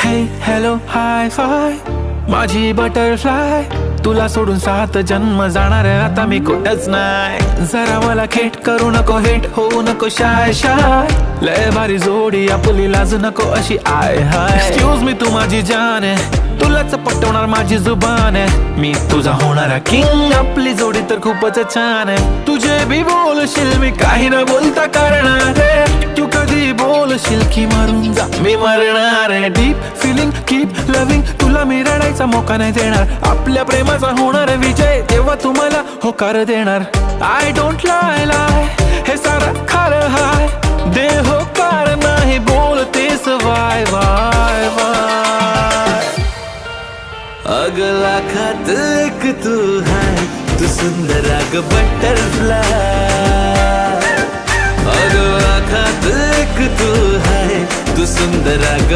हे hello hi five माझी butterfly, तुला सोडून 7 जन्म जाणार आता मी कुठंच नाही. जरा मला खेट करू नको, हेट होऊ नको शाय शाय, लय भारी जोडी आपली लाज नको अशी आय हाय. एक्सक्यूज मी तू माझी जान आहे, तुलाच पटवणार माझी जुबान आहे, मी तुझा होणारा किंग, आपली जोडी तर खूपच छान आहे. तुझे भी बोलशील मी काही न बोलता करणार आहे, तू कधी बोलशील की मरून जा मी मरणार आहे. डीप फिलिंग कीप लविंग, तुला मी रडायचा मोका नाही देणार, आपल्या प्रेमाचा होणार विजय तेव्हा तुम्हाला होकार देणार. आय डोंट लाय लाय, हे सारं खरं हाय, दे होकार नाही बोलतेस वाय वाय वाय. अगला खात एक तू है, तू सुंदर अग बटरफ्लाय. अगला खात एक तू है, तू सुंदर अग